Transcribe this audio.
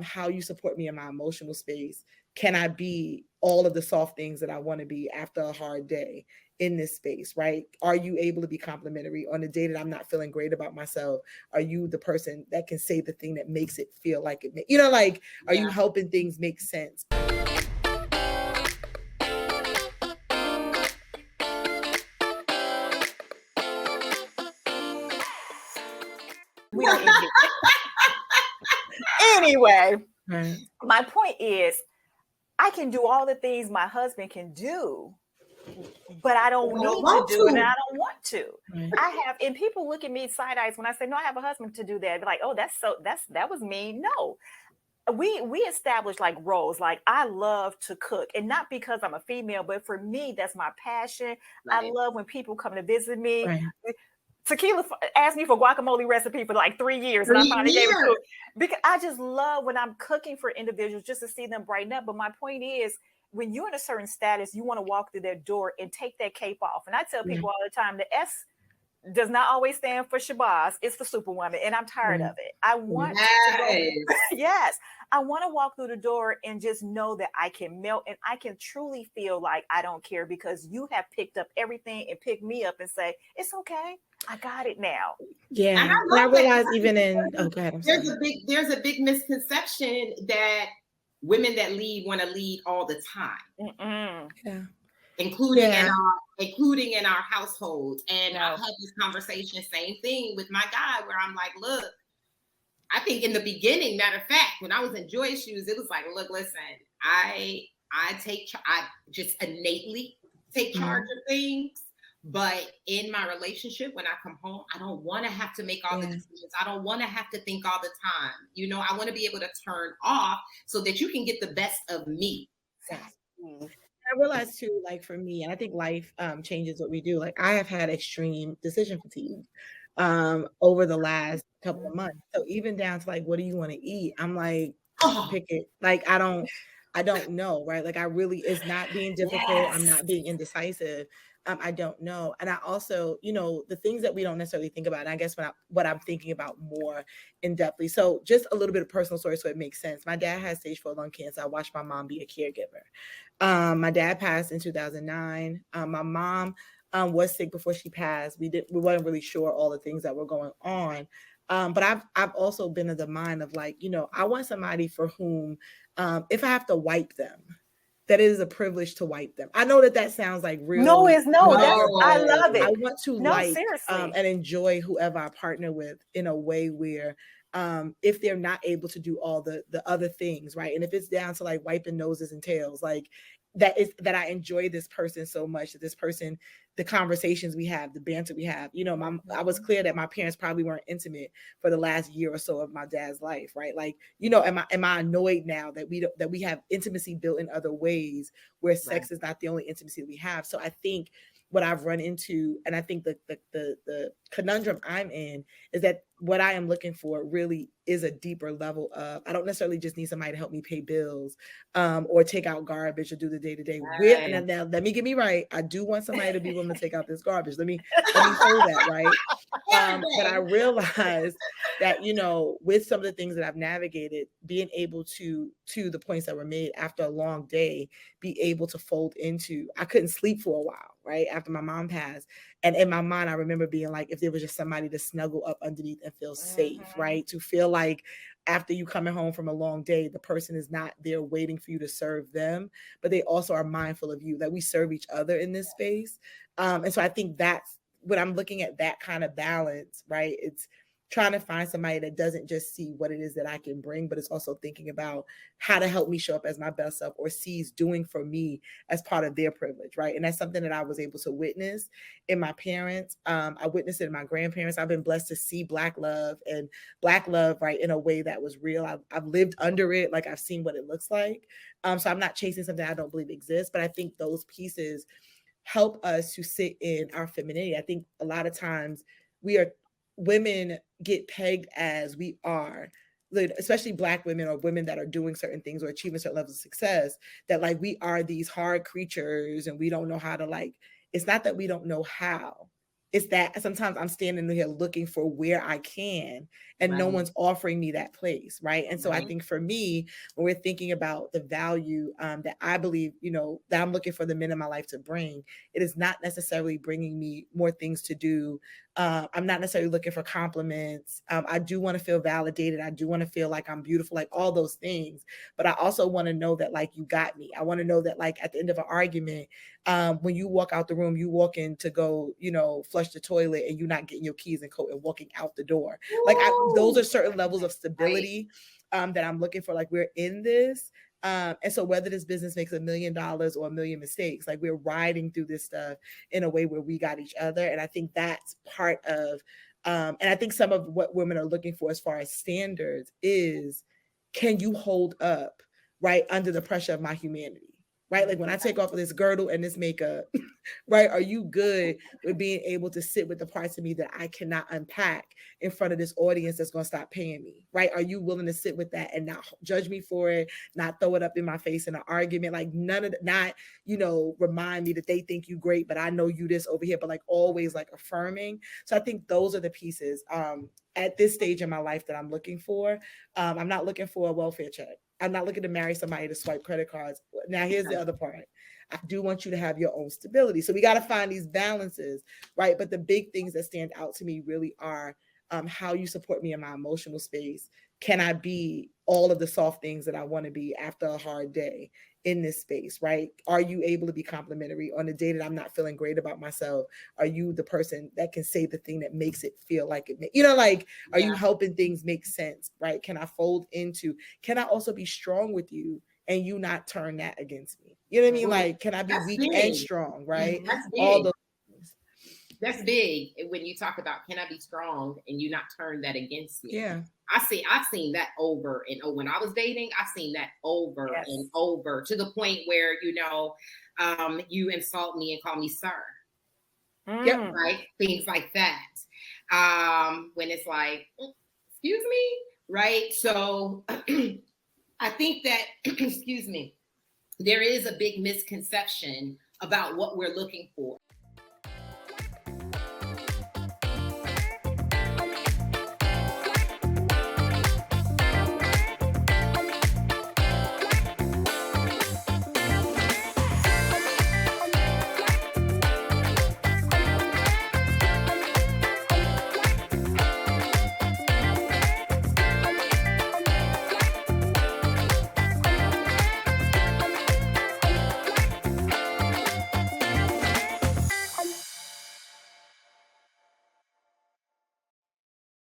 how you support me in my emotional space. Can I be all of the soft things that I want to be after a hard day in this space, right? Are you able to be complimentary on a day that I'm not feeling great about myself? Are you the person that can say the thing that makes it feel like it, like, are you helping things make sense? We don't eat meat. Anyway, Right. my point is, I can do all the things my husband can do, but I don't need to do it, and I don't want to. Right. I have, and people look at me side eyes when I say, no, I have a husband to do that. They're like, oh, that was me. No, we established like roles. Like, I love to cook, and not because I'm a female, but for me, that's my passion. I love when people come to visit me. Right. Tequila asked me for guacamole recipe for like 3 years, and I finally gave it to her because I just love when I'm cooking for individuals just to see them brighten up. But my point is, when you're in a certain status, you want to walk through that door and take that cape off. And I tell people all the time, the S does not always stand for Shabazz. It's for Superwoman, and I'm tired of it. I want to go, yes, I want to walk through the door and just know that I can melt and I can truly feel like I don't care because you have picked up everything and picked me up and say, it's okay. I got it now. Yeah. And I realize even in, go ahead. There's a big misconception that women that lead want to lead all the time. Yeah. Including in our households. And I've had this conversation, same thing with my guy, where I'm like, look, I think in the beginning, matter of fact, when I was in Joy's shoes, it was like, look, listen, I just innately take charge of things. But in my relationship, when I come home, I don't want to have to make all the decisions. I don't want to have to think all the time. I want to be able to turn off so that you can get the best of me. I realize too, like for me, and I think life changes what we do. Like, I have had extreme decision fatigue over the last couple of months. So even down to like, what do you want to eat? I'm like, pick it. Like, I don't know, right? Like, it's not being difficult. I'm not being indecisive. I don't know. And I also, the things that we don't necessarily think about, and I guess what I'm thinking about more in depthly. So just a little bit of personal story so it makes sense. My dad had stage 4 lung cancer. I watched my mom be a caregiver. My dad passed in 2009. My mom was sick before she passed. We weren't really sure all the things that were going on. But I've also been of the mind of like, I want somebody for whom, if I have to wipe them, that it is a privilege to wipe them. I know that sounds like real. No, I love it. I want to and enjoy whoever I partner with in a way where if they're not able to do all the other things, right? And if it's down to like wiping noses and tails, like that I enjoy this person so much, that this person, the conversations we have, the banter we have, I was clear that my parents probably weren't intimate for the last year or so of my dad's life, right? Like, am I annoyed now that we have intimacy built in other ways where sex is not the only intimacy we have? So I think what I've run into, and I think the conundrum I'm in is that what I am looking for really is a deeper level of, I don't necessarily just need somebody to help me pay bills or take out garbage or do the day-to-day. And now let me get me right. I do want somebody to be willing to take out this garbage. Let me say that, right? But I realized that, with some of the things that I've navigated, being able to the points that were made after a long day, be able to fold into, I couldn't sleep for a while, right? After my mom passed. And in my mind, I remember being like, if there was just somebody to snuggle up underneath and feel safe, right? To feel like after you coming home from a long day, the person is not there waiting for you to serve them, but they also are mindful of you, that we serve each other in this space. And so I think that's when I'm looking at that kind of balance, right? It's trying to find somebody that doesn't just see what it is that I can bring, but it's also thinking about how to help me show up as my best self, or sees doing for me as part of their privilege, right? And that's something that I was able to witness in my parents. I witnessed it in my grandparents. I've been blessed to see Black love, right, in a way that was real. I've lived under it. Like, I've seen what it looks like. So I'm not chasing something I don't believe exists, but I think those pieces help us to sit in our femininity. I think a lot of times women get pegged as we are, especially Black women or women that are doing certain things or achieving certain levels of success, that like we are these hard creatures and we don't know how to, like, it's not that we don't know how, It's that sometimes I'm standing here looking for where I can, and no one's offering me that place, right? And so I think for me, when we're thinking about the value that I believe, that I'm looking for the men in my life to bring, it is not necessarily bringing me more things to do. I'm not necessarily looking for compliments. I do want to feel validated. I do want to feel like I'm beautiful, like all those things. But I also want to know that, like, you got me. I want to know that, like, at the end of an argument, when you walk out the room, you walk in to go, flush the toilet, and you're not getting your keys and coat and walking out the door. Like, those are certain levels of stability that I'm looking for. Like, we're in this. And so whether this business makes $1 million or 1 million mistakes, like, we're riding through this stuff in a way where we got each other. And I think that's part of, and I think some of what women are looking for as far as standards is, can you hold up, right, under the pressure of my humanity? Right? Like, when I take off this girdle and this makeup, right? Are you good with being able to sit with the parts of me that I cannot unpack in front of this audience that's going to stop paying me, right? Are you willing to sit with that and not judge me for it, not throw it up in my face in an argument? Like, none of that, not, remind me that they think you great, but I know you this over here, but like always like affirming. So I think those are the pieces at this stage in my life that I'm looking for. I'm not looking for a welfare check. I'm not looking to marry somebody to swipe credit cards. Now, here's the other part. I do want you to have your own stability. So we got to find these balances, right? But the big things that stand out to me really are how you support me in my emotional space. Can I be all of the soft things that I want to be after a hard day in this space, right? Are you able to be complimentary on the day that I'm not feeling great about myself? Are you the person that can say the thing that makes it feel like it, are you helping things make sense, right? Can I fold into, can I also be strong with you and you not turn that against me? You know what I mean? Like, can I be weak and strong, right? That's big. All those things. That's big when you talk about, can I be strong and you not turn that against me? Yeah. I've seen that over and over. When I was dating, I've seen that over and over, to the point where, you insult me and call me sir. Yep. Right? Things like that. When it's like, excuse me, right? So I think that, excuse me, there is a big misconception about what we're looking for.